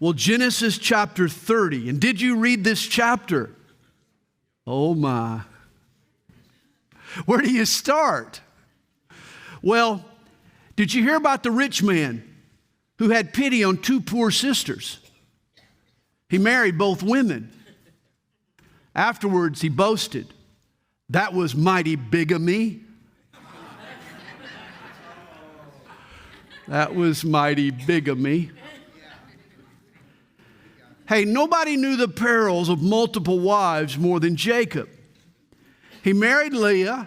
Well, Genesis chapter 30. And did you read this chapter? Oh my. Where do you start? Well, did you hear about the rich man who had pity on two poor sisters? He married both women. Afterwards, he boasted, "That was mighty bigamy." That was mighty bigamy. Hey, nobody knew the perils of multiple wives more than Jacob. He married Leah,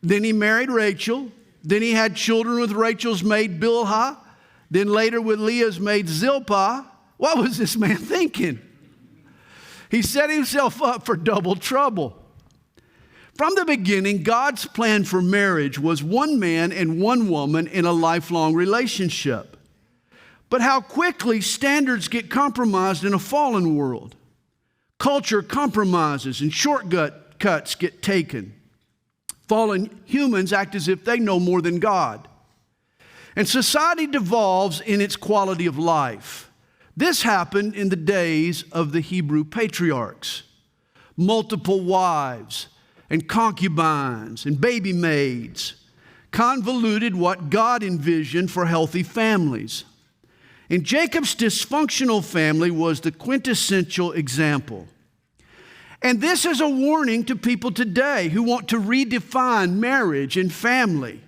then he married Rachel, then he had children with Rachel's maid Bilhah, then later with Leah's maid Zilpah. What was this man thinking? He set himself up for double trouble. From the beginning, God's plan for marriage was one man and one woman in a lifelong relationship. But how quickly standards get compromised in a fallen world. Culture compromises and shortcuts get taken. Fallen humans act as if they know more than God. And society devolves in its quality of life. This happened in the days of the Hebrew patriarchs. Multiple wives and concubines and baby maids convoluted what God envisioned for healthy families. And Jacob's dysfunctional family was the quintessential example. And this is a warning to people today who want to redefine marriage and family.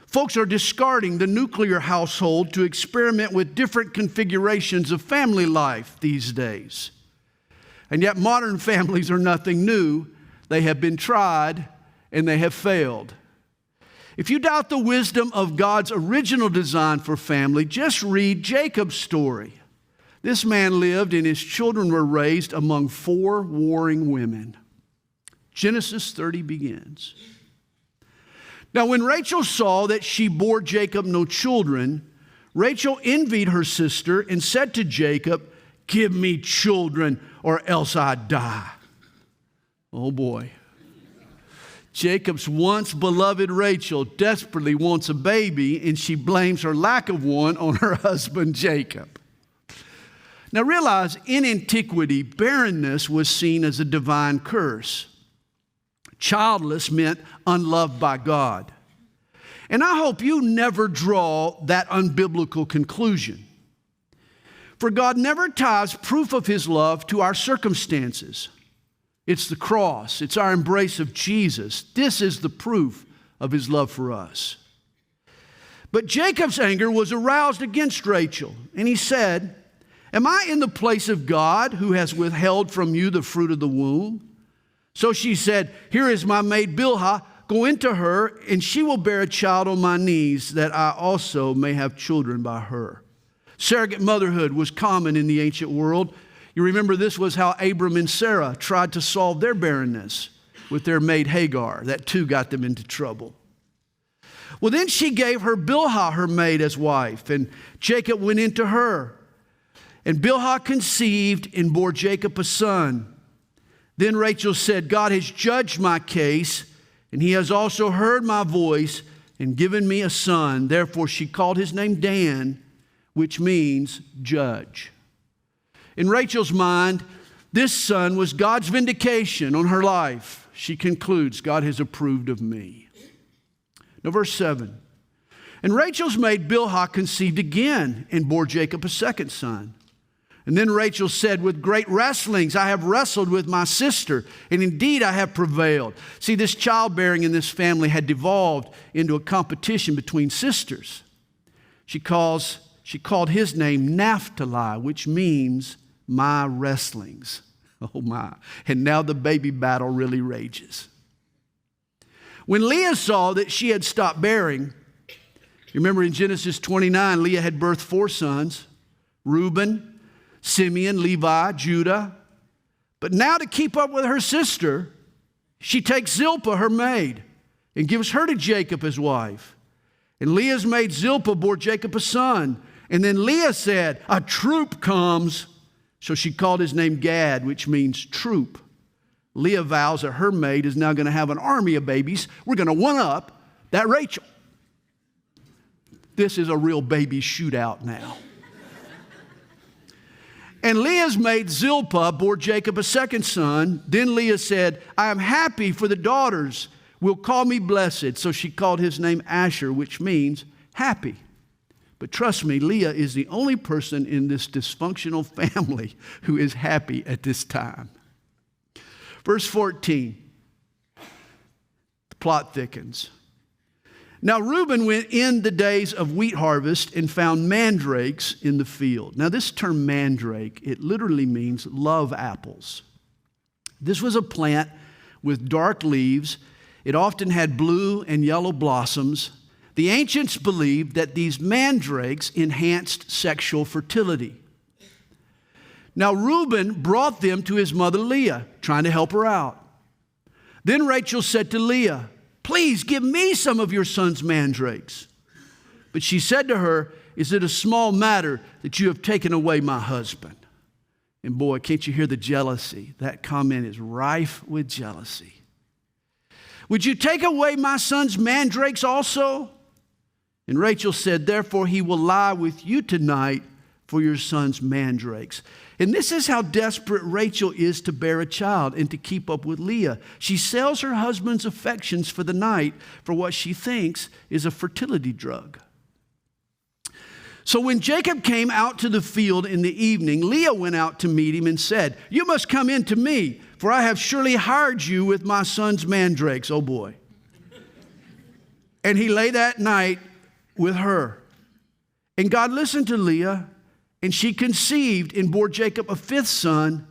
Folks are discarding the nuclear household to experiment with different configurations of family life these days. And yet modern families are nothing new. They have been tried and they have failed. If you doubt the wisdom of God's original design for family, just read Jacob's story. This man lived and his children were raised among 4 warring women. Genesis 30 begins. Now, when Rachel saw that she bore Jacob no children, Rachel envied her sister and said to Jacob, "Give me children or else I die." Oh boy. Jacob's once beloved Rachel desperately wants a baby, and she blames her lack of one on her husband Jacob. Now realize, in antiquity, barrenness was seen as a divine curse. Childless meant unloved by God. And I hope you never draw that unbiblical conclusion. For God never ties proof of His love to our circumstances. It's the cross. It's our embrace of Jesus. This is the proof of His love for us. But Jacob's anger was aroused against Rachel, and he said, "Am I in the place of God who has withheld from you the fruit of the womb?" So she said, "Here is my maid Bilhah. Go into her, and she will bear a child on my knees, that I also may have children by her." Surrogate motherhood was common in the ancient world. You remember this was how Abram and Sarah tried to solve their barrenness with their maid Hagar. That too got them into trouble. Well, then she gave her Bilhah, her maid, as wife, and Jacob went into her. And Bilhah conceived and bore Jacob a son. Then Rachel said, "God has judged my case, and He has also heard my voice and given me a son." Therefore she called his name Dan, which means judge. In Rachel's mind, this son was God's vindication on her life. She concludes, "God has approved of me." Now verse 7. And Rachel's maid Bilhah conceived again and bore Jacob a second son. And then Rachel said, "With great wrestlings I have wrestled with my sister, and indeed I have prevailed." See, this childbearing in this family had devolved into a competition between sisters. She called his name Naphtali, which means my wrestlings. Oh my. And now the baby battle really rages. When Leah saw that she had stopped bearing, you remember in Genesis 29, Leah had birthed 4 sons, Reuben, Simeon, Levi, Judah. But now to keep up with her sister, she takes Zilpah, her maid, and gives her to Jacob as wife. And Leah's maid Zilpah bore Jacob a son. And then Leah said, "A troop comes." So she called his name Gad, which means troop. Leah vows that her maid is now going to have an army of babies. We're going to one-up that Rachel. This is a real baby shootout now. And Leah's maid Zilpah bore Jacob a second son. Then Leah said, I am happy, for the daughters will call me blessed. So she called his name Asher, which means happy. But trust me, Leah is the only person in this dysfunctional family who is happy at this time. Verse 14, the plot thickens. Now Reuben went in the days of wheat harvest and found mandrakes in the field. Now this term mandrake, it literally means love apples. This was a plant with dark leaves. It often had blue and yellow blossoms. The ancients believed that these mandrakes enhanced sexual fertility. Now Reuben brought them to his mother Leah, trying to help her out. Then Rachel said to Leah, please give me some of your son's mandrakes. But she said to her, is it a small matter that you have taken away my husband? And boy, can't you hear the jealousy? That comment is rife with jealousy. Would you take away my son's mandrakes also? And Rachel said, therefore he will lie with you tonight for your son's mandrakes. And this is how desperate Rachel is to bear a child and to keep up with Leah. She sells her husband's affections for the night for what she thinks is a fertility drug. So when Jacob came out to the field in the evening, Leah went out to meet him and said, you must come in to me, for I have surely hired you with my son's mandrakes. Oh boy. And he lay that night with her. And God listened to Leah, and she conceived and bore Jacob a fifth son.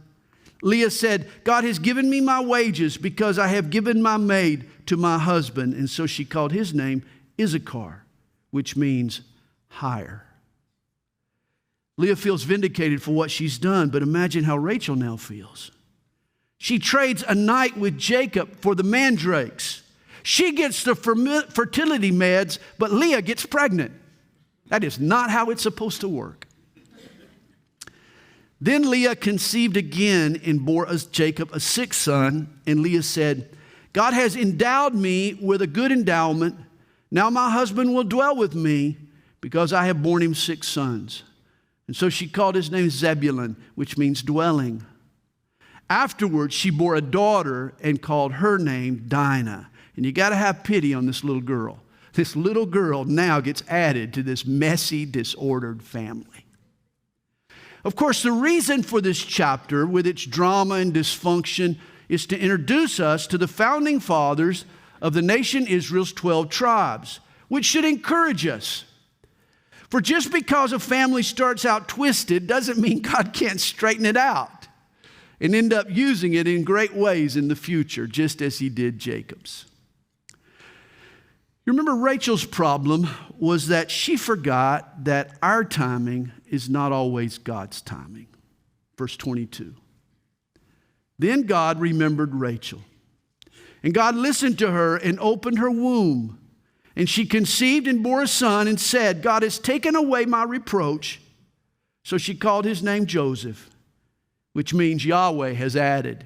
Leah said, God has given me my wages because I have given my maid to my husband. And so she called his name Issachar, which means hire. Leah feels vindicated for what she's done, but imagine how Rachel now feels. She trades a night with Jacob for the mandrakes. She gets the fertility meds, but Leah gets pregnant. That is not how it's supposed to work. Then Leah conceived again and bore Jacob a sixth son. And Leah said, God has endowed me with a good endowment. Now my husband will dwell with me because I have borne him six sons. And so she called his name Zebulun, which means dwelling. Afterwards, she bore a daughter and called her name Dinah. And you got to have pity on this little girl. This little girl now gets added to this messy, disordered family. Of course, the reason for this chapter, with its drama and dysfunction, is to introduce us to the founding fathers of the nation Israel's 12 tribes, which should encourage us. For just because a family starts out twisted doesn't mean God can't straighten it out and end up using it in great ways in the future, just as he did Jacob's. You remember Rachel's problem was that she forgot that our timing is not always God's timing. Verse 22. Then God remembered Rachel, and God listened to her and opened her womb. And she conceived and bore a son and said, God has taken away my reproach. So she called his name Joseph, which means Yahweh has added.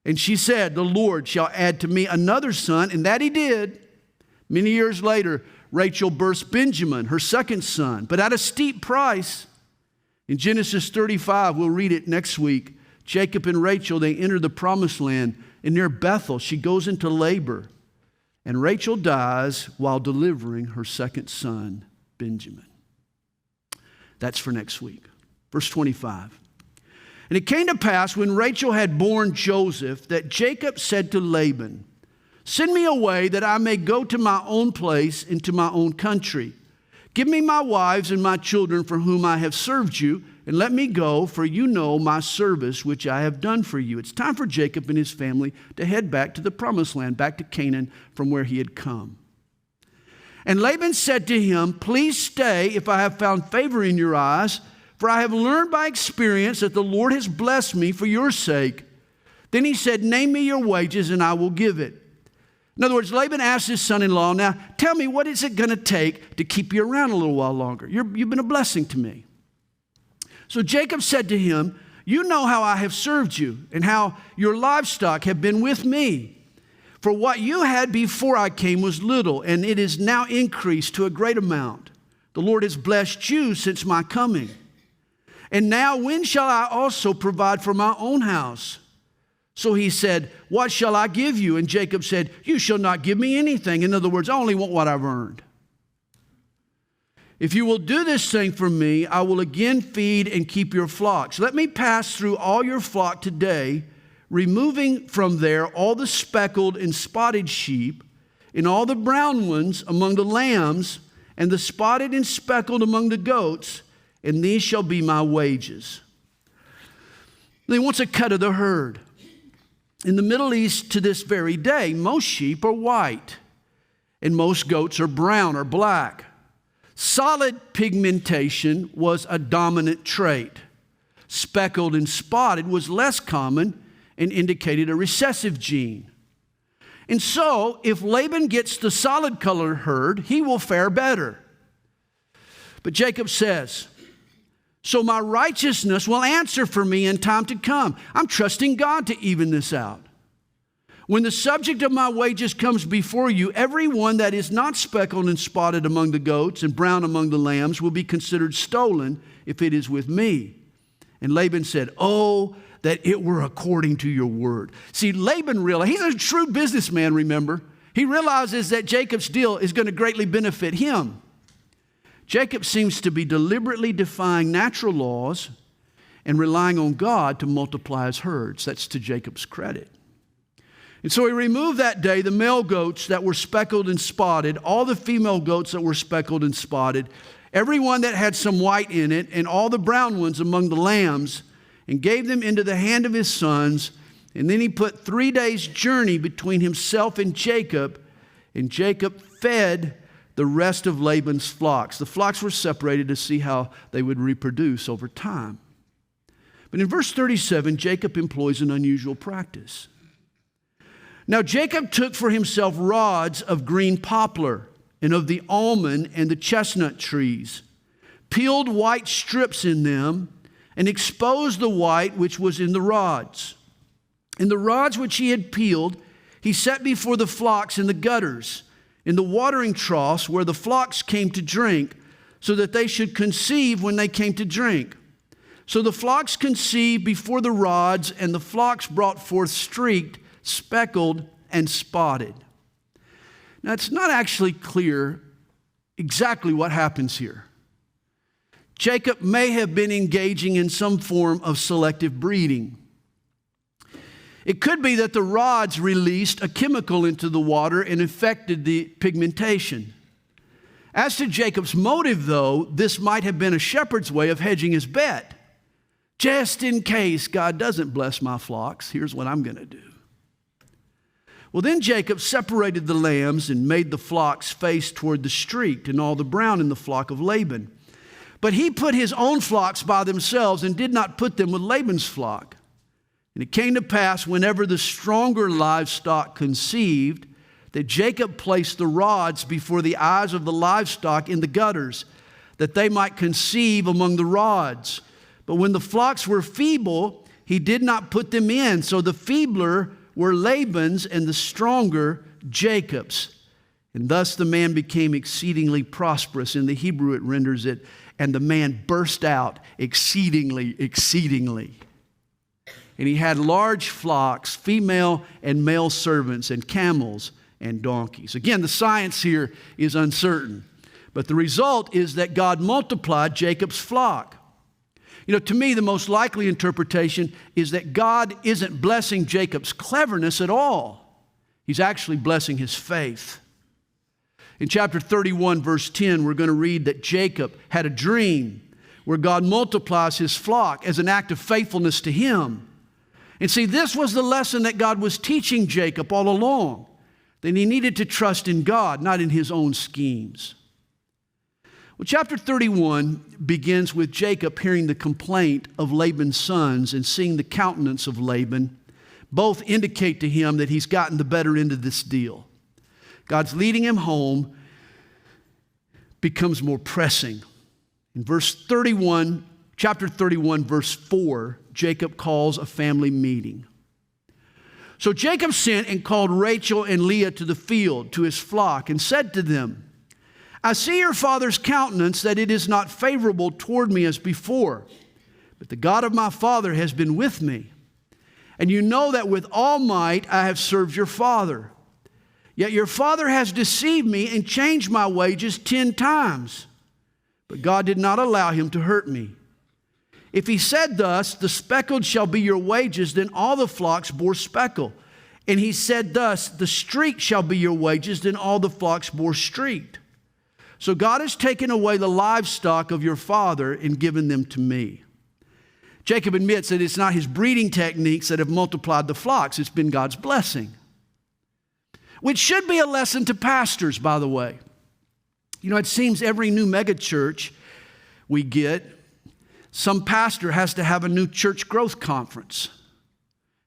And she said, the Lord shall add to me another son, and that he did. Many years later, Rachel births Benjamin, her second son, but at a steep price. In Genesis 35, we'll read it next week, Jacob and Rachel, they enter the promised land, and near Bethel, she goes into labor. And Rachel dies while delivering her second son, Benjamin. That's for next week. Verse 25. And it came to pass when Rachel had borne Joseph that Jacob said to Laban, send me away that I may go to my own place and to my own country. Give me my wives and my children for whom I have served you, and let me go, for you know my service which I have done for you. It's time for Jacob and his family to head back to the promised land, back to Canaan from where he had come. And Laban said to him, please stay if I have found favor in your eyes, for I have learned by experience that the Lord has blessed me for your sake. Then he said, name me your wages and I will give it. In other words, Laban asked his son-in-law, now tell me, what is it going to take to keep you around a little while longer? You've been a blessing to me. So Jacob said to him, you know how I have served you and how your livestock have been with me. For what you had before I came was little, and it is now increased to a great amount. The Lord has blessed you since my coming. And now when shall I also provide for my own house? So he said, what shall I give you? And Jacob said, you shall not give me anything. In other words, I only want what I've earned. If you will do this thing for me, I will again feed and keep your flocks. Let me pass through all your flock today, removing from there all the speckled and spotted sheep, and all the brown ones among the lambs, and the spotted and speckled among the goats, and these shall be my wages. He wants a cut of the herd. In the Middle East to this very day, most sheep are white, and most goats are brown or black. Solid pigmentation was a dominant trait. Speckled and spotted was less common and indicated a recessive gene. And so, if Laban gets the solid colored herd, he will fare better. But Jacob says, so my righteousness will answer for me in time to come. I'm trusting God to even this out. When the subject of my wages comes before you, every one that is not speckled and spotted among the goats and brown among the lambs will be considered stolen if it is with me. And Laban said, oh, that it were according to your word. See, Laban realized, he's a shrewd businessman, remember. He realizes that Jacob's deal is going to greatly benefit him. Jacob seems to be deliberately defying natural laws and relying on God to multiply his herds. That's to Jacob's credit. And so he removed that day the male goats that were speckled and spotted, all the female goats that were speckled and spotted, every one that had some white in it, and all the brown ones among the lambs, and gave them into the hand of his sons. And then he put 3 days' journey between himself and Jacob fed the rest of Laban's flocks. The flocks were separated to see how they would reproduce over time. But in verse 37, Jacob employs an unusual practice. Now Jacob took for himself rods of green poplar and of the almond and the chestnut trees, peeled white strips in them, and exposed the white which was in the rods. And the rods which he had peeled, he set before the flocks in the gutters, in the watering troughs where the flocks came to drink, so that they should conceive when they came to drink. So the flocks conceived before the rods, and the flocks brought forth streaked, speckled, and spotted. Now, it's not actually clear exactly what happens here. Jacob may have been engaging in some form of selective breeding. It could be that the rods released a chemical into the water and affected the pigmentation. As to Jacob's motive, though, this might have been a shepherd's way of hedging his bet. Just in case God doesn't bless my flocks, here's what I'm going to do. Well, then Jacob separated the lambs and made the flocks face toward the streaked and all the brown in the flock of Laban. But he put his own flocks by themselves and did not put them with Laban's flock. And it came to pass, whenever the stronger livestock conceived, that Jacob placed the rods before the eyes of the livestock in the gutters, that they might conceive among the rods. But when the flocks were feeble, he did not put them in. So the feebler were Laban's, and the stronger Jacob's. And thus the man became exceedingly prosperous. In the Hebrew it renders it, and the man burst out exceedingly, exceedingly. And he had large flocks, female and male servants, and camels and donkeys. Again, the science here is uncertain. But the result is that God multiplied Jacob's flock. You know, to me, the most likely interpretation is that God isn't blessing Jacob's cleverness at all. He's actually blessing his faith. In chapter 31, verse 10, we're going to read that Jacob had a dream where God multiplies his flock as an act of faithfulness to him. And see, this was the lesson that God was teaching Jacob all along, that he needed to trust in God, not in his own schemes. Well, chapter 31 begins with Jacob hearing the complaint of Laban's sons and seeing the countenance of Laban. Both indicate to him that he's gotten the better end of this deal. God's leading him home becomes more pressing. In verse 31, chapter 31, verse 4, Jacob calls a family meeting. So Jacob sent and called Rachel and Leah to the field, to his flock, and said to them, I see your father's countenance, that it is not favorable toward me as before. but the God of my father has been with me. And you know that with all might I have served your father. Yet your father has deceived me and changed my wages 10 times. But God did not allow him to hurt me. If he said thus, the speckled shall be your wages, then all the flocks bore speckle. And he said thus, the streaked shall be your wages, then all the flocks bore streaked. So God has taken away the livestock of your father and given them to me. Jacob admits that it's not his breeding techniques that have multiplied the flocks. It's been God's blessing. Which should be a lesson to pastors, by the way. You know, it seems every new megachurch we get, some pastor has to have a new church growth conference.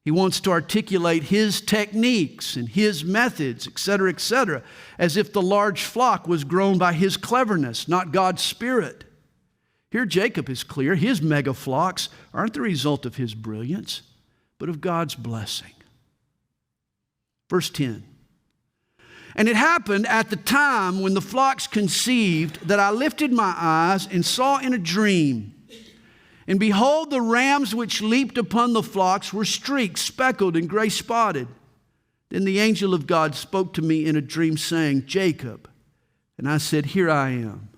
He wants to articulate his techniques and his methods, et cetera, as if the large flock was grown by his cleverness, not God's Spirit. Here Jacob is clear. His mega flocks aren't the result of his brilliance, but of God's blessing. Verse 10. And it happened at the time when the flocks conceived that I lifted my eyes and saw in a dream. And behold, the rams which leaped upon the flocks were streaked, speckled, and gray spotted. Then the angel of God spoke to me in a dream, saying, Jacob. And I said, Here I am.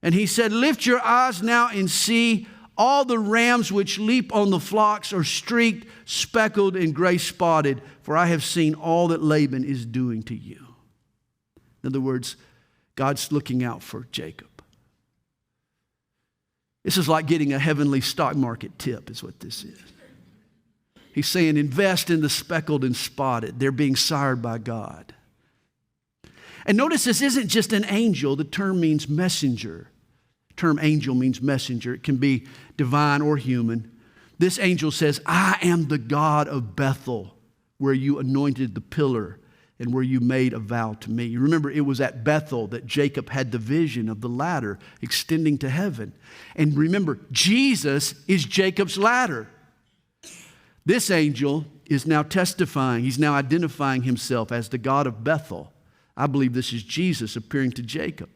And he said, Lift your eyes now and see, all the rams which leap on the flocks are streaked, speckled, and gray spotted, for I have seen all that Laban is doing to you. In other words, God's looking out for Jacob. This is like getting a heavenly stock market tip, is what this is. He's saying, invest in the speckled and spotted. They're being sired by God. And notice this isn't just an angel. The term means messenger. The term angel means messenger. It can be divine or human. This angel says, I am the God of Bethel, where you anointed the pillar and where you made a vow to me. You remember, it was at Bethel that Jacob had the vision of the ladder extending to heaven. And remember, Jesus is Jacob's ladder. This angel is now testifying. He's now identifying himself as the God of Bethel. I believe this is Jesus appearing to Jacob.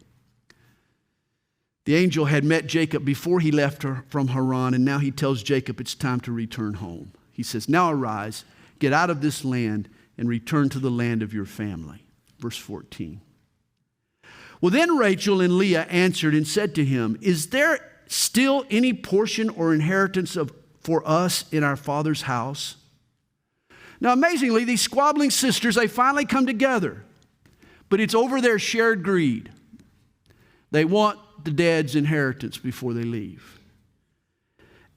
The angel had met Jacob before he left from Haran, and now he tells Jacob it's time to return home. He says, Now arise, get out of this land, and return to the land of your family. Verse 14. Well, then Rachel and Leah answered and said to him, Is there still any portion or inheritance for us in our father's house? Now, amazingly, these squabbling sisters, they finally come together. But it's over their shared greed. They want the dad's inheritance before they leave.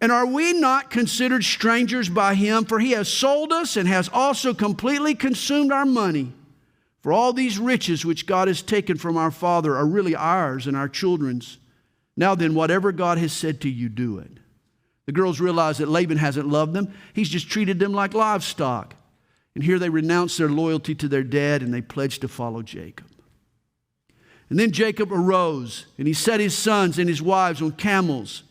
And are we not considered strangers by him? For he has sold us and has also completely consumed our money. For all these riches which God has taken from our father are really ours and our children's. Now then, whatever God has said to you, do it. The girls realize that Laban hasn't loved them. He's just treated them like livestock. And here they renounce their loyalty to their dad and they pledge to follow Jacob. And then Jacob arose and he set his sons and his wives on camels.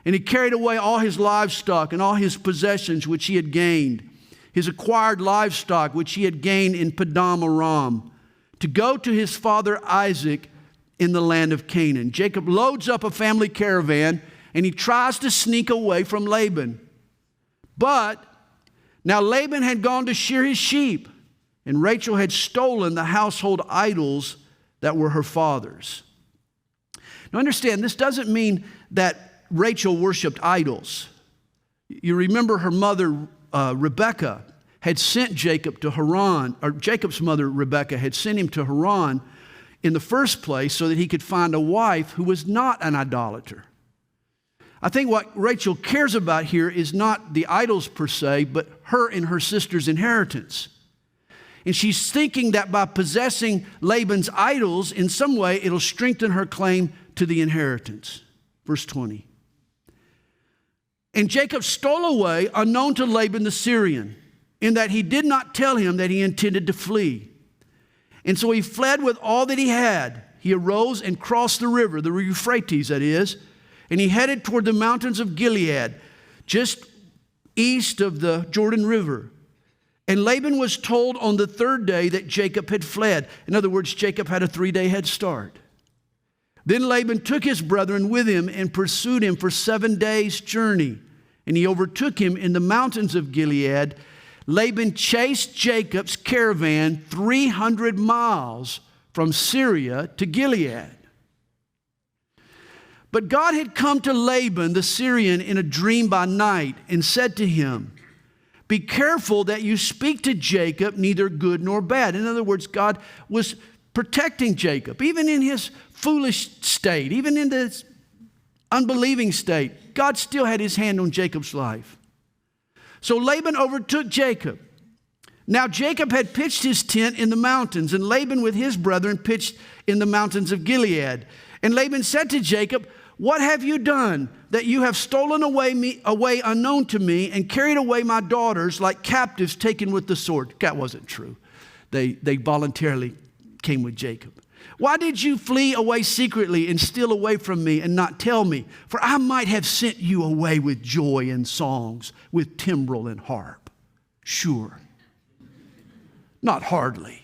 And he carried away all his livestock and all his possessions which he had gained, his acquired livestock which he had gained in Paddan Aram, to go to his father Isaac in the land of Canaan. Jacob loads up a family caravan and he tries to sneak away from Laban. But now Laban had gone to shear his sheep, and Rachel had stolen the household idols that were her father's. Now understand, this doesn't mean that Rachel worshiped idols. You remember her mother, Rebekah, had sent Jacob to Haran, or Jacob's mother, Rebekah, had sent him to Haran in the first place so that he could find a wife who was not an idolater. I think what Rachel cares about here is not the idols per se, but her and her sister's inheritance. And she's thinking that by possessing Laban's idols, in some way, it'll strengthen her claim to the inheritance. Verse 20. And Jacob stole away unknown to Laban the Syrian, in that he did not tell him that he intended to flee. And so he fled with all that he had. He arose and crossed the river, the Euphrates that is, and he headed toward the mountains of Gilead, just east of the Jordan River. And Laban was told on the third day that Jacob had fled. In other words, Jacob had a 3-day head start. Then Laban took his brethren with him and pursued him for 7 days' journey. And he overtook him in the mountains of Gilead. Laban chased Jacob's caravan 300 miles from Syria to Gilead. But God had come to Laban the Syrian in a dream by night and said to him, "Be careful that you speak to Jacob neither good nor bad." In other words, God was protecting Jacob, even in his foolish state, even in this unbelieving state. God still had his hand on Jacob's life. So Laban overtook Jacob. Now Jacob had pitched his tent in the mountains, and Laban with his brethren pitched in the mountains of Gilead. And Laban said to Jacob, "What have you done that you have stolen away unknown to me and carried away my daughters like captives taken with the sword?" That wasn't true. They voluntarily came with Jacob. "Why did you flee away secretly and steal away from me and not tell me? For I might have sent you away with joy and songs, with timbrel and harp." Sure. Not hardly.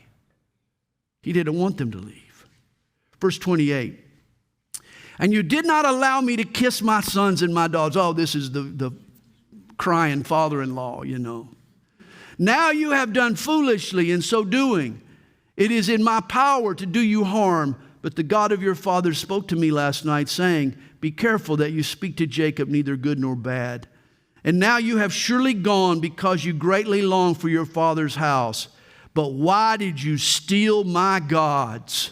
He didn't want them to leave. Verse 28. "And you did not allow me to kiss my sons and my daughters." Oh, this is the crying father-in-law, you know. "Now you have done foolishly in so doing. It is in my power to do you harm, but the God of your father spoke to me last night, saying, 'Be careful that you speak to Jacob neither good nor bad.' And now you have surely gone because you greatly long for your father's house. But why did you steal my gods?"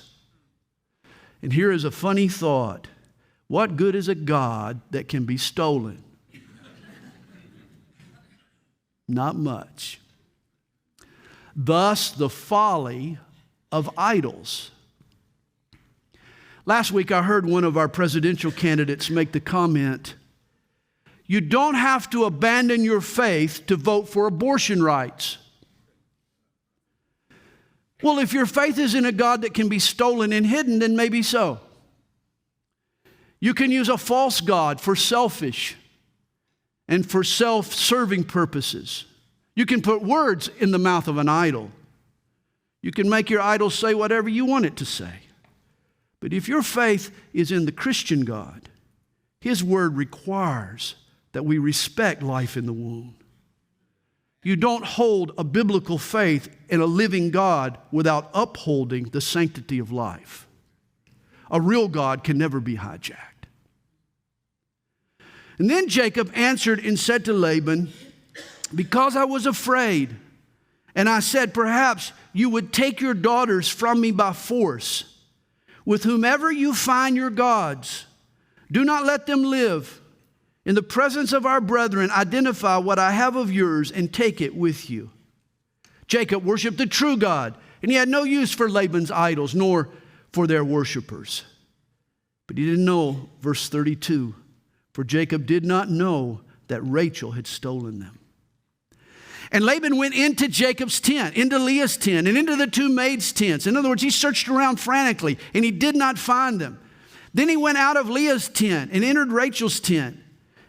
And here is a funny thought. What good is a God that can be stolen? Not much. Thus, the folly of idols. Last week, I heard one of our presidential candidates make the comment, "You don't have to abandon your faith to vote for abortion rights." Well, if your faith is in a God that can be stolen and hidden, then maybe so. You can use a false God for selfish and for self-serving purposes. You can put words in the mouth of an idol. You can make your idol say whatever you want it to say. But if your faith is in the Christian God, His word requires that we respect life in the womb. You don't hold a biblical faith in a living God without upholding the sanctity of life. A real God can never be hijacked. And then Jacob answered and said to Laban, "Because I was afraid, and I said, perhaps you would take your daughters from me by force. With whomever you find your gods, do not let them live. In the presence of our brethren, identify what I have of yours and take it with you." Jacob worshiped the true God, and he had no use for Laban's idols, nor for their worshipers. But he didn't know, verse 32, for Jacob did not know that Rachel had stolen them. And Laban went into Jacob's tent, into Leah's tent, and into the two maids' tents. In other words, he searched around frantically, and he did not find them. Then he went out of Leah's tent and entered Rachel's tent.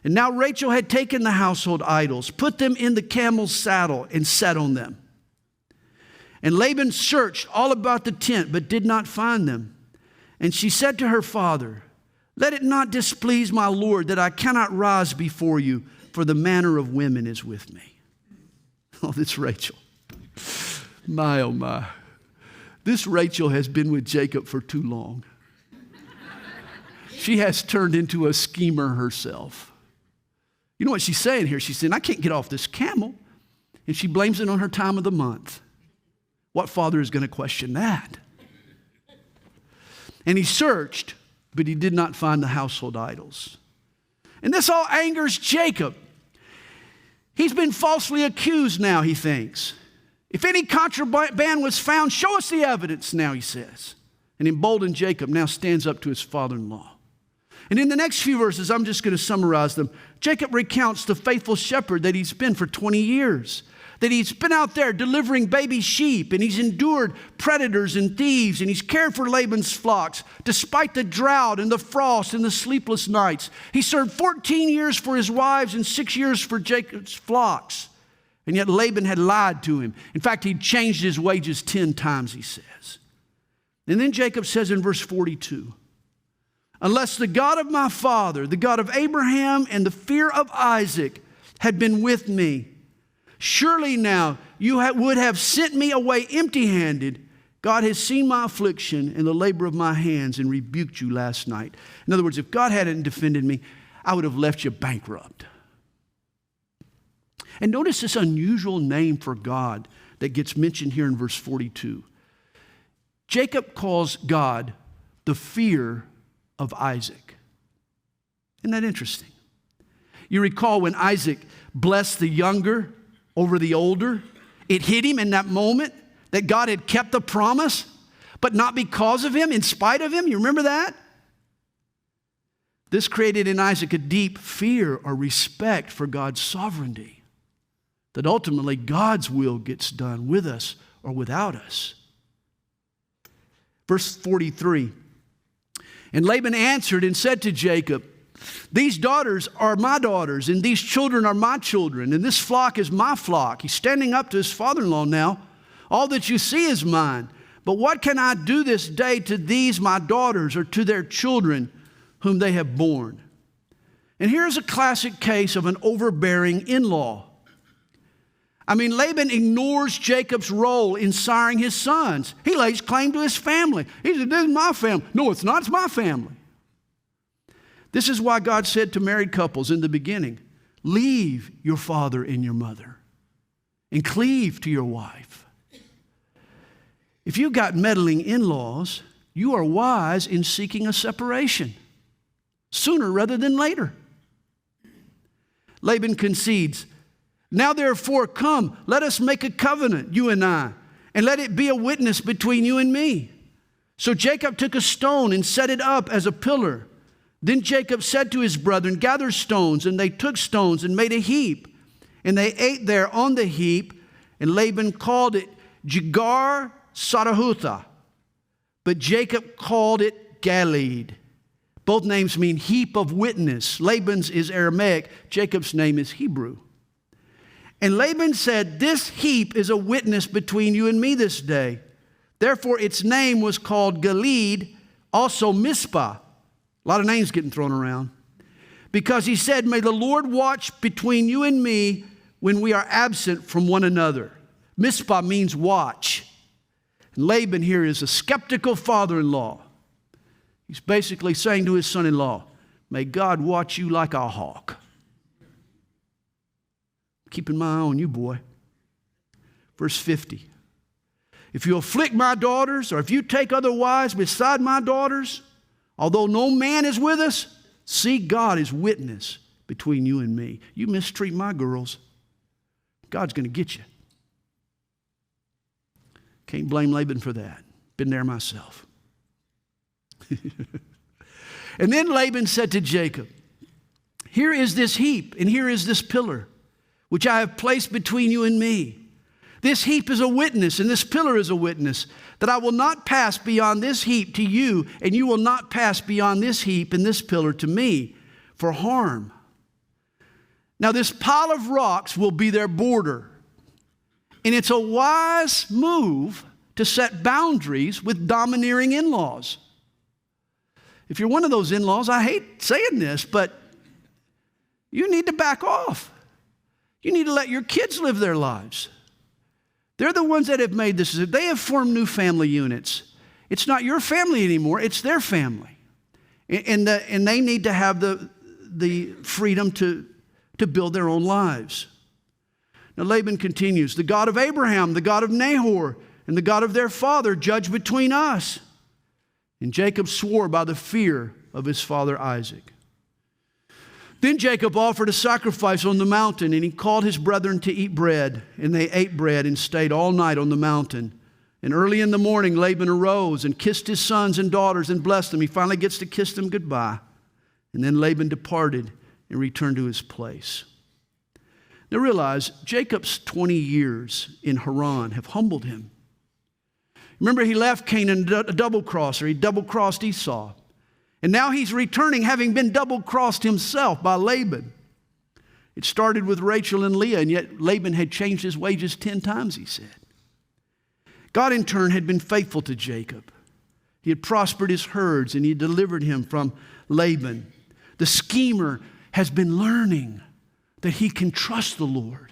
And now Rachel had taken the household idols, put them in the camel's saddle, and sat on them. And Laban searched all about the tent, but did not find them. And she said to her father, "Let it not displease my lord that I cannot rise before you, for the manner of women is with me." Oh, this Rachel. My, oh my. This Rachel has been with Jacob for too long. She has turned into a schemer herself. You know what she's saying here? She's saying, "I can't get off this camel." And she blames it on her time of the month. What father is going to question that? And he searched, but he did not find the household idols. And this all angers Jacob. He's been falsely accused now, he thinks. If any contraband was found, show us the evidence now, he says. And emboldened Jacob now stands up to his father-in-law. And in the next few verses, I'm just going to summarize them. Jacob recounts the faithful shepherd that he's been for 20 years. That he's been out there delivering baby sheep, and he's endured predators and thieves, and he's cared for Laban's flocks despite the drought and the frost and the sleepless nights. He served 14 years for his wives and 6 years for Jacob's flocks. And yet Laban had lied to him. In fact, he'd changed his wages 10 times, he says. And then Jacob says in verse 42, unless the God of my father, the God of Abraham and the fear of Isaac had been with me. Surely now you would have sent me away empty-handed. God has seen my affliction and the labor of my hands and rebuked you last night. In other words, if God hadn't defended me, I would have left you bankrupt. And notice this unusual name for God that gets mentioned here in verse 42. Jacob calls God the fear of Isaac. Isn't that interesting? You recall when Isaac blessed the younger over the older, it hit him in that moment that God had kept the promise, but not because of him, in spite of him. You remember that? This created in Isaac a deep fear or respect for God's sovereignty, that ultimately God's will gets done with us or without us. Verse 43, and Laban answered and said to Jacob, these daughters are my daughters, and these children are my children, and this flock is my flock. He's standing up to his father-in-law now. All that you see is mine. But what can I do this day to these my daughters or to their children whom they have borne? And here's a classic case of an overbearing in-law. I mean, Laban ignores Jacob's role in siring his sons. He lays claim to his family. He said, this is my family. No, it's not. It's my family. This is why God said to married couples in the beginning, leave your father and your mother and cleave to your wife. If you've got meddling in-laws, you are wise in seeking a separation sooner rather than later. Laban concedes, now therefore come, let us make a covenant, you and I, and let it be a witness between you and me. So Jacob took a stone and set it up as a pillar. Then Jacob said to his brethren, gather stones, and they took stones and made a heap. And they ate there on the heap, and Laban called it Jegar Sarahutha. But Jacob called it Galeed. Both names mean heap of witness. Laban's is Aramaic, Jacob's name is Hebrew. And Laban said, this heap is a witness between you and me this day. Therefore its name was called Galeed, also Mizpah. A lot of names getting thrown around. Because he said, may the Lord watch between you and me when we are absent from one another. Mizpah means watch. And Laban here is a skeptical father-in-law. He's basically saying to his son-in-law, may God watch you like a hawk. Keeping my eye on you, boy. Verse 50. If you afflict my daughters, or if you take other wives beside my daughters, although no man is with us, see God as witness between you and me. You mistreat my girls, God's going to get you. Can't blame Laban for that. Been there myself. And then Laban said to Jacob, here is this heap, and here is this pillar, which I have placed between you and me. This heap is a witness, and this pillar is a witness, that I will not pass beyond this heap to you, and you will not pass beyond this heap and this pillar to me for harm. Now this pile of rocks will be their border. And it's a wise move to set boundaries with domineering in-laws. If you're one of those in-laws, I hate saying this, but you need to back off. You need to let your kids live their lives. They're the ones that have made this. They have formed new family units. It's not your family anymore. It's their family. And they need to have the freedom to build their own lives. Now Laban continues, the God of Abraham, the God of Nahor, and the God of their father judge between us. And Jacob swore by the fear of his father Isaac. Then Jacob offered a sacrifice on the mountain, and he called his brethren to eat bread. And they ate bread and stayed all night on the mountain. And early in the morning, Laban arose and kissed his sons and daughters and blessed them. He finally gets to kiss them goodbye. And then Laban departed and returned to his place. Now realize, Jacob's 20 years in Haran have humbled him. Remember, he left Canaan a double-crosser. He double-crossed Esau. And now he's returning, having been double-crossed himself by Laban. It started with Rachel and Leah, and yet Laban had changed his wages 10 times, he said. God, in turn, had been faithful to Jacob. He had prospered his herds, and he had delivered him from Laban. The schemer has been learning that he can trust the Lord.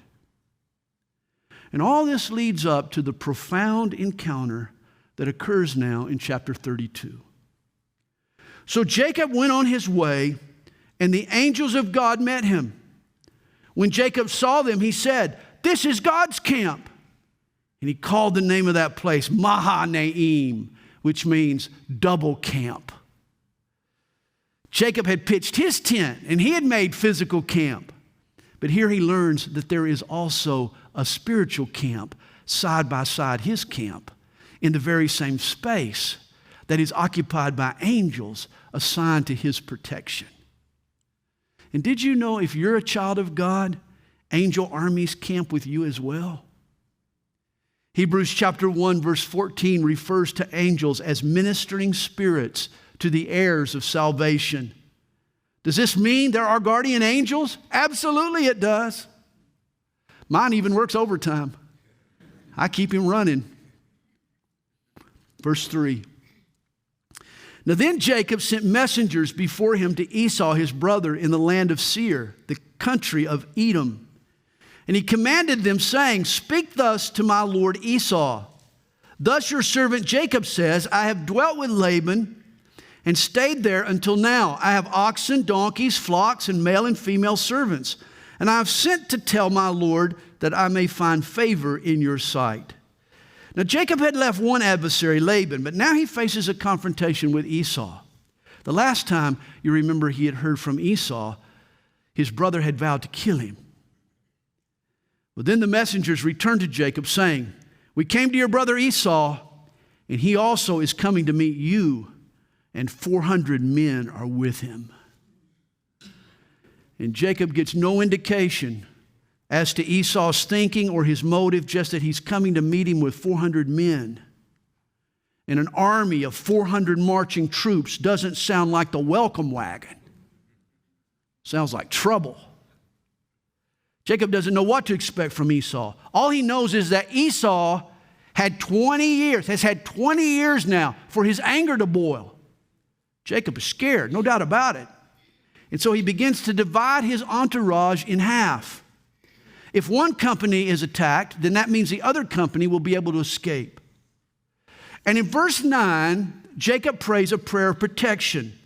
And all this leads up to the profound encounter that occurs now in chapter 32. So Jacob went on his way, and the angels of God met him. When Jacob saw them, he said, "This is God's camp." And he called the name of that place Mahanaim, which means double camp. Jacob had pitched his tent, and he had made physical camp. But here he learns that there is also a spiritual camp side by side his camp in the very same space that is occupied by angels assigned to his protection. And did you know if you're a child of God, angel armies camp with you as well? Hebrews chapter 1 verse 14 refers to angels as ministering spirits to the heirs of salvation. Does this mean there are guardian angels? Absolutely it does. Mine even works overtime. I keep him running. Verse 3. Now then Jacob sent messengers before him to Esau his brother in the land of Seir, the country of Edom. And he commanded them, saying, "Speak thus to my lord Esau. Thus your servant Jacob says, I have dwelt with Laban and stayed there until now. I have oxen, donkeys, flocks, and male and female servants. And I have sent to tell my lord that I may find favor in your sight." Now Jacob had left one adversary, Laban, but now he faces a confrontation with Esau. The last time, you remember, he had heard from Esau, his brother had vowed to kill him. But then the messengers returned to Jacob, saying, "We came to your brother Esau, and he also is coming to meet you, and 400 men are with him." And Jacob gets no indication as to Esau's thinking or his motive, just that he's coming to meet him with 400 men. And an army of 400 marching troops doesn't sound like the welcome wagon. Sounds like trouble. Jacob doesn't know what to expect from Esau. All he knows is that Esau has had 20 years now for his anger to boil. Jacob is scared, no doubt about it. And so he begins to divide his entourage in half. If one company is attacked, then that means the other company will be able to escape. And in verse 9, Jacob prays a prayer of protection.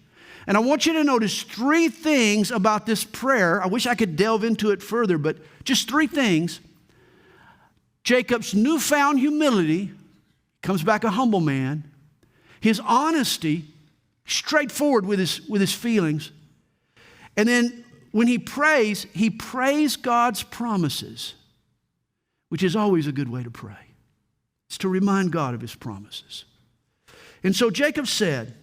And I want you to notice 3 things about this prayer. I wish I could delve into it further, but just 3 things. Jacob's newfound humility, comes back a humble man. His honesty, straightforward with his feelings. And then when he prays God's promises, which is always a good way to pray. It's to remind God of his promises. And so Jacob said,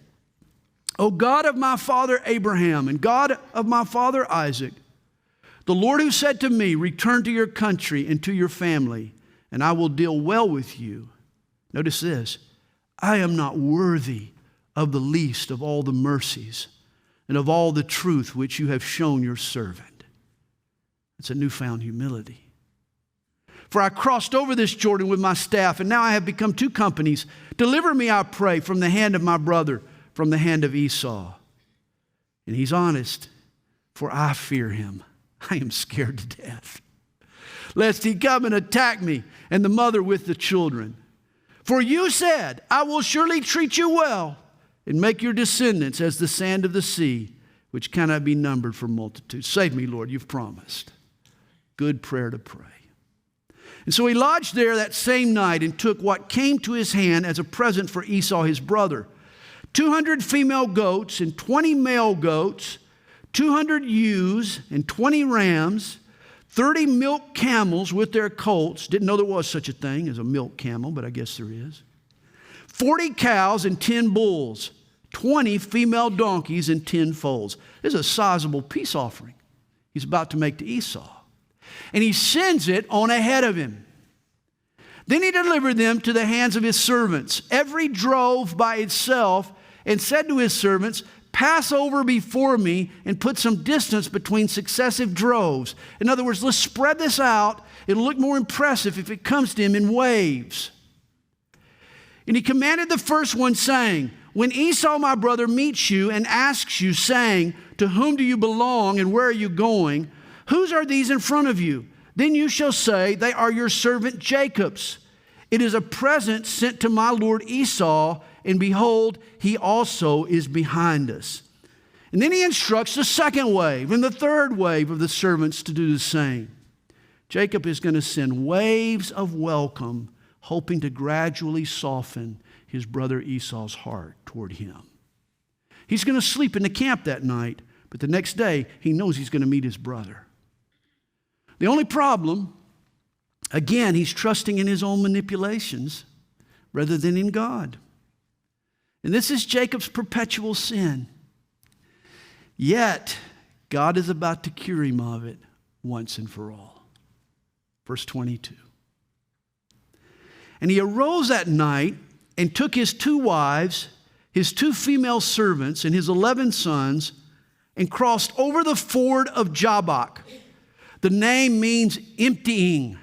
"O God of my father Abraham and God of my father Isaac, the Lord who said to me, 'Return to your country and to your family, and I will deal well with you.' Notice this, 'I am not worthy of the least of all the mercies and of all the truth which you have shown your servant.'" It's a newfound humility. "For I crossed over this Jordan with my staff, and now I have become 2 companies. Deliver me, I pray, from the hand of my brother, from the hand of Esau." And he's honest, "For I fear him. I am scared to death, lest he come and attack me and the mother with the children. For you said, 'I will surely treat you well and make your descendants as the sand of the sea, which cannot be numbered for multitude.'" Save me, Lord, you've promised. Good prayer to pray. And so he lodged there that same night and took what came to his hand as a present for Esau his brother: 200 female goats and 20 male goats, 200 ewes and 20 rams, 30 milk camels with their colts. Didn't know there was such a thing as a milk camel, but I guess there is. 40 cows and 10 bulls, 20 female donkeys and 10 foals. This is a sizable peace offering he's about to make to Esau. And he sends it on ahead of him. Then he delivered them to the hands of his servants, every drove by itself, and said to his servants, "Pass over before me and put some distance between successive droves." In other words, let's spread this out. It'll look more impressive if it comes to him in waves. And he commanded the first one, saying, When Esau, my brother, meets you and asks you, saying, to whom do you belong and where are you going? Whose are these in front of you? Then you shall say, they are your servant Jacob's. It is a present sent to my lord Esau, and behold, he also is behind us. And then he instructs the second wave and the third wave of the servants to do the same. Jacob is going to send waves of welcome, hoping to gradually soften his brother Esau's heart toward him. He's going to sleep in the camp that night, but the next day he knows he's going to meet his brother. The only problem, again, he's trusting in his own manipulations rather than in God. And this is Jacob's perpetual sin. Yet, God is about to cure him of it once and for all. Verse 22. And he arose that night and took his 2 wives, his 2 female servants, and his 11 sons, and crossed over the ford of Jabbok. The name means emptying.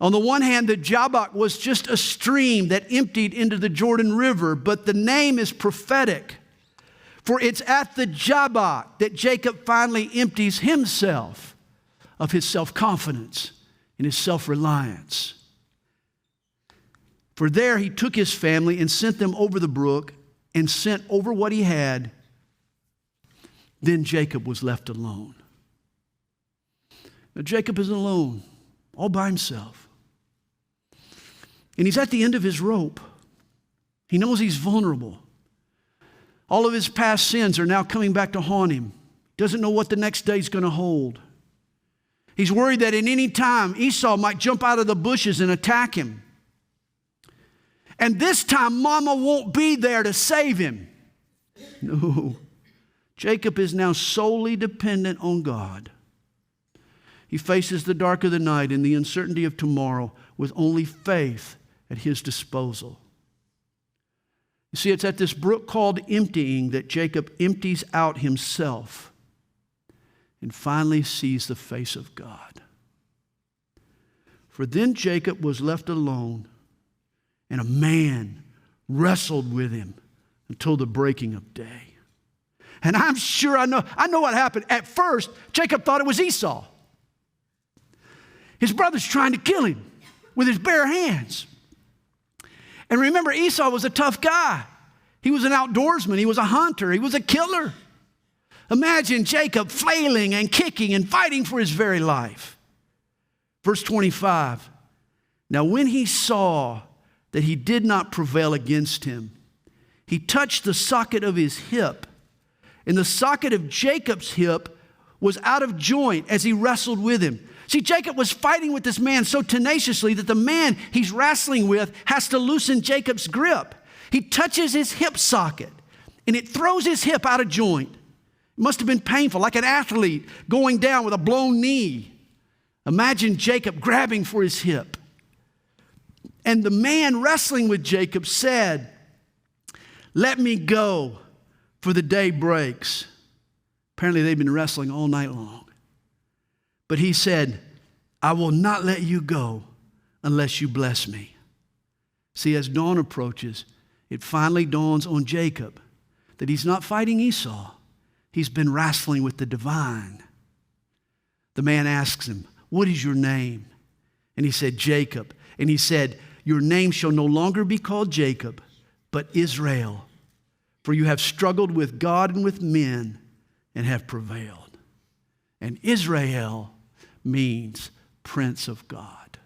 On the one hand, the Jabbok was just a stream that emptied into the Jordan River, but the name is prophetic. For it's at the Jabbok that Jacob finally empties himself of his self-confidence and his self-reliance. For there he took his family and sent them over the brook and sent over what he had. Then Jacob was left alone. Now Jacob is alone, all by himself. And he's at the end of his rope. He knows he's vulnerable. All of his past sins are now coming back to haunt him. Doesn't know what the next day is going to hold. He's worried that at any time Esau might jump out of the bushes and attack him. And this time, Mama won't be there to save him. No. Jacob is now solely dependent on God. He faces the dark of the night and the uncertainty of tomorrow with only faith at his disposal. You see, it's at this brook called emptying that Jacob empties out himself and finally sees the face of God. For then Jacob was left alone, and a man wrestled with him until the breaking of day. And I'm sure I know what happened. At first, Jacob thought it was Esau. His brother's trying to kill him with his bare hands. And remember, Esau was a tough guy. He was an outdoorsman. He was a hunter. He was a killer. Imagine Jacob flailing and kicking and fighting for his very life. Verse 25. Now when he saw that he did not prevail against him, he touched the socket of his hip, and the socket of Jacob's hip was out of joint as he wrestled with him. See, Jacob was fighting with this man so tenaciously that the man he's wrestling with has to loosen Jacob's grip. He touches his hip socket, and it throws his hip out of joint. It must have been painful, like an athlete going down with a blown knee. Imagine Jacob grabbing for his hip. And the man wrestling with Jacob said, "Let me go, for the day breaks." Apparently they've been wrestling all night long. But he said, "I will not let you go unless you bless me." See, as dawn approaches, it finally dawns on Jacob that he's not fighting Esau. He's been wrestling with the divine. The man asks him, "What is your name?" And he said, "Jacob." And he said, "Your name shall no longer be called Jacob, but Israel. For you have struggled with God and with men and have prevailed." And Israel means Prince of God.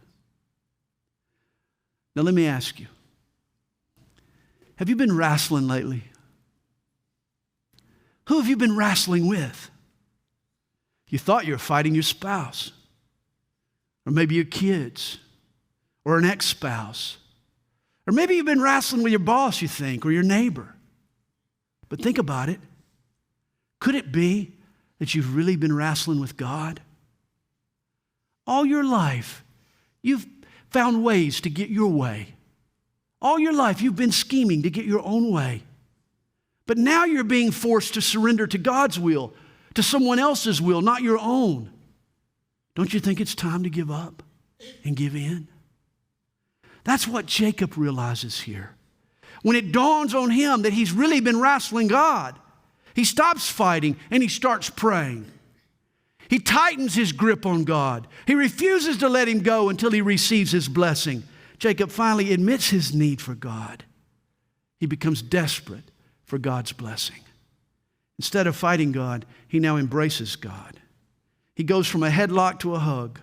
Now let me ask you, have you been wrestling lately? Who have you been wrestling with? You thought you were fighting your spouse, or maybe your kids, or an ex-spouse. Or maybe you've been wrestling with your boss, you think, or your neighbor. But think about it. Could it be that you've really been wrestling with God? All your life, you've found ways to get your way. All your life, you've been scheming to get your own way. But now you're being forced to surrender to God's will, to someone else's will, not your own. Don't you think it's time to give up and give in? That's what Jacob realizes here. When it dawns on him that he's really been wrestling God, he stops fighting and he starts praying. He tightens his grip on God. He refuses to let him go until he receives his blessing. Jacob finally admits his need for God. He becomes desperate for God's blessing. Instead of fighting God, he now embraces God. He goes from a headlock to a hug.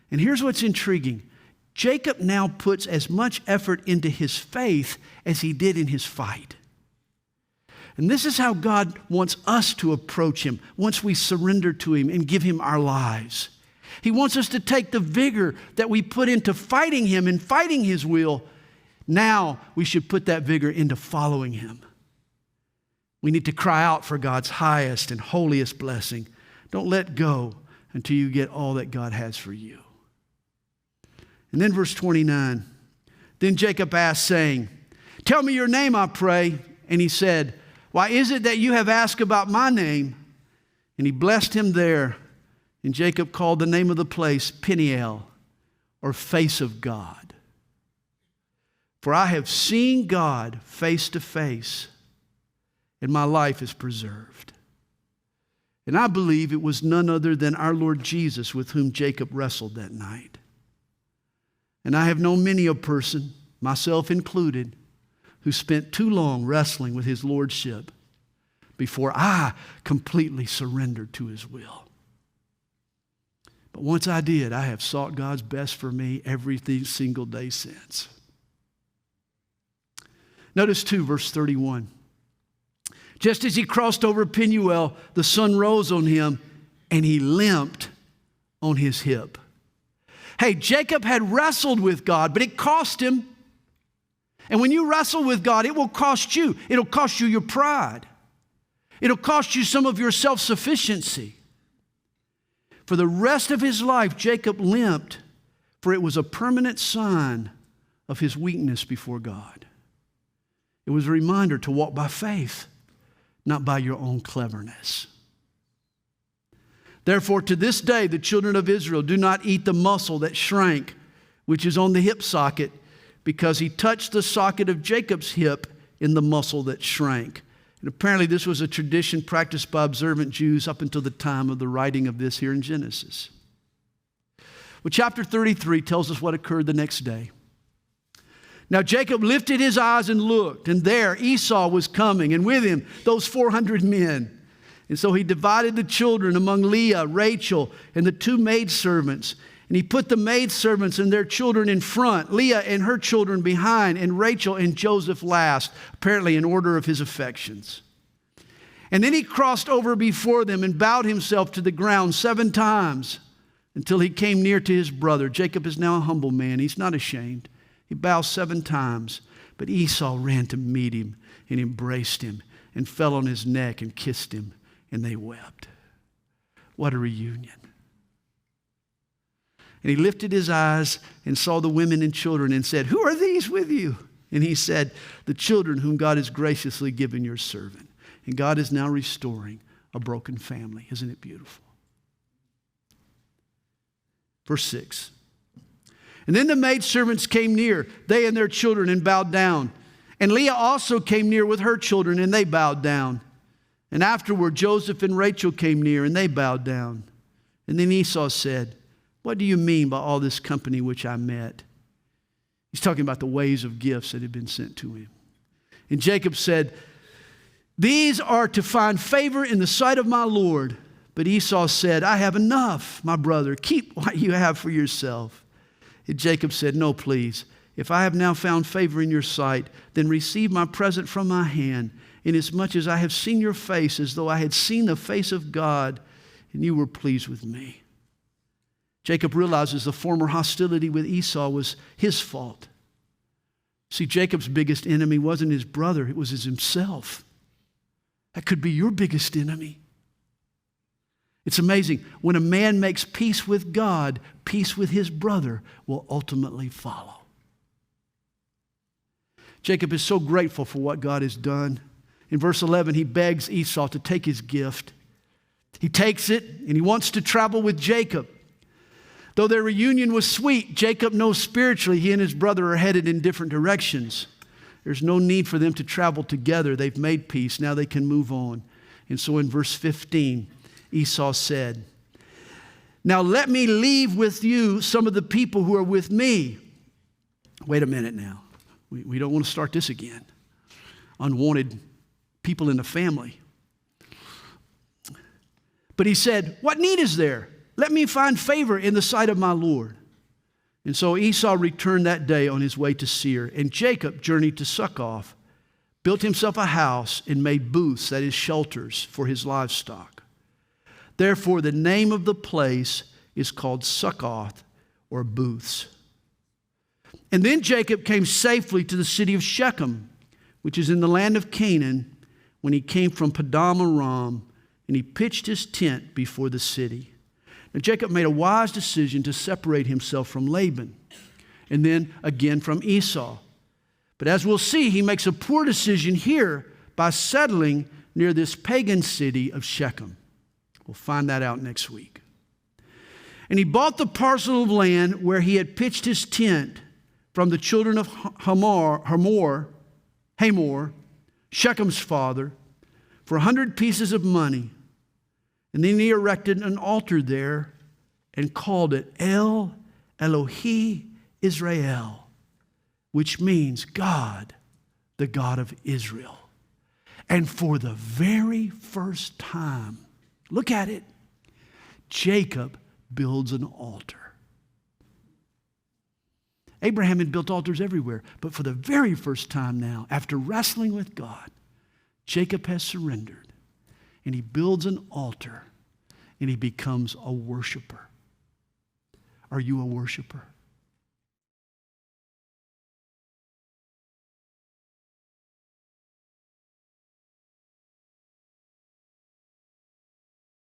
And here's what's intriguing. Jacob now puts as much effort into his faith as he did in his fight. And this is how God wants us to approach him once we surrender to him and give him our lives. He wants us to take the vigor that we put into fighting him and fighting his will. Now we should put that vigor into following him. We need to cry out for God's highest and holiest blessing. Don't let go until you get all that God has for you. And then verse 29, then Jacob asked, saying, tell me your name, I pray. And he said, why is it that you have asked about my name? And he blessed him there. And Jacob called the name of the place Peniel, or face of God. For I have seen God face to face, and my life is preserved. And I believe it was none other than our Lord Jesus with whom Jacob wrestled that night. And I have known many a person, myself included, who spent too long wrestling with his lordship before I completely surrendered to his will. But once I did, I have sought God's best for me every single day since. Notice too, verse 31. Just as he crossed over Peniel, the sun rose on him, and he limped on his hip. Hey, Jacob had wrestled with God, but it cost him. And when you wrestle with God, it will cost you. It'll cost you your pride. It'll cost you some of your self-sufficiency. For the rest of his life, Jacob limped, for it was a permanent sign of his weakness before God. It was a reminder to walk by faith, not by your own cleverness. Therefore, to this day, the children of Israel do not eat the muscle that shrank, which is on the hip socket, because he touched the socket of Jacob's hip in the muscle that shrank. And apparently this was a tradition practiced by observant Jews up until the time of the writing of this here in Genesis. Well, chapter 33 tells us what occurred the next day. Now Jacob lifted his eyes and looked, and there Esau was coming, and with him those 400 men. And so he divided the children among Leah, Rachel, and the two maidservants. And he put the maidservants and their children in front, Leah and her children behind, and Rachel and Joseph last, apparently in order of his affections. And then he crossed over before them and bowed himself to the ground 7 times until he came near to his brother. Jacob is now a humble man. He's not ashamed. He bows 7 times. But Esau ran to meet him and embraced him and fell on his neck and kissed him, and they wept. What a reunion. And he lifted his eyes and saw the women and children and said, who are these with you? And he said, the children whom God has graciously given your servant. And God is now restoring a broken family. Isn't it beautiful? Verse 6. And then the maidservants came near, they and their children, and bowed down. And Leah also came near with her children, and they bowed down. And afterward Joseph and Rachel came near, and they bowed down. And then Esau said, what do you mean by all this company which I met? He's talking about the waves of gifts that had been sent to him. And Jacob said, these are to find favor in the sight of my Lord. But Esau said, I have enough, my brother. Keep what you have for yourself. And Jacob said, no, please. If I have now found favor in your sight, then receive my present from my hand, inasmuch as I have seen your face as though I had seen the face of God, and you were pleased with me. Jacob realizes the former hostility with Esau was his fault. See, Jacob's biggest enemy wasn't his brother, it was himself. That could be your biggest enemy. It's amazing. When a man makes peace with God, peace with his brother will ultimately follow. Jacob is so grateful for what God has done. In verse 11, he begs Esau to take his gift. He takes it, and he wants to travel with Jacob. Though their reunion was sweet, Jacob knows spiritually he and his brother are headed in different directions. There's no need for them to travel together. They've made peace. Now they can move on. And so in verse 15, Esau said, now let me leave with you some of the people who are with me. Wait a minute now. We don't want to start this again. Unwanted people in the family. But he said, what need is there? Let me find favor in the sight of my Lord. And so Esau returned that day on his way to Seir, and Jacob journeyed to Succoth, built himself a house, and made booths, that is, shelters, for his livestock. Therefore, the name of the place is called Succoth, or booths. And then Jacob came safely to the city of Shechem, which is in the land of Canaan, when he came from Padan Aram, and he pitched his tent before the city. Now Jacob made a wise decision to separate himself from Laban, and then again from Esau. But as we'll see, he makes a poor decision here by settling near this pagan city of Shechem. We'll find that out next week. And he bought the parcel of land where he had pitched his tent from the children of Hamor, Shechem's father, for 100 pieces of money. And then he erected an altar there and called it El Elohi Israel, which means God, the God of Israel. And for the very first time, look at it, Jacob builds an altar. Abraham had built altars everywhere, but for the very first time now, after wrestling with God, Jacob has surrendered. And he builds an altar, and he becomes a worshiper. Are you a worshiper?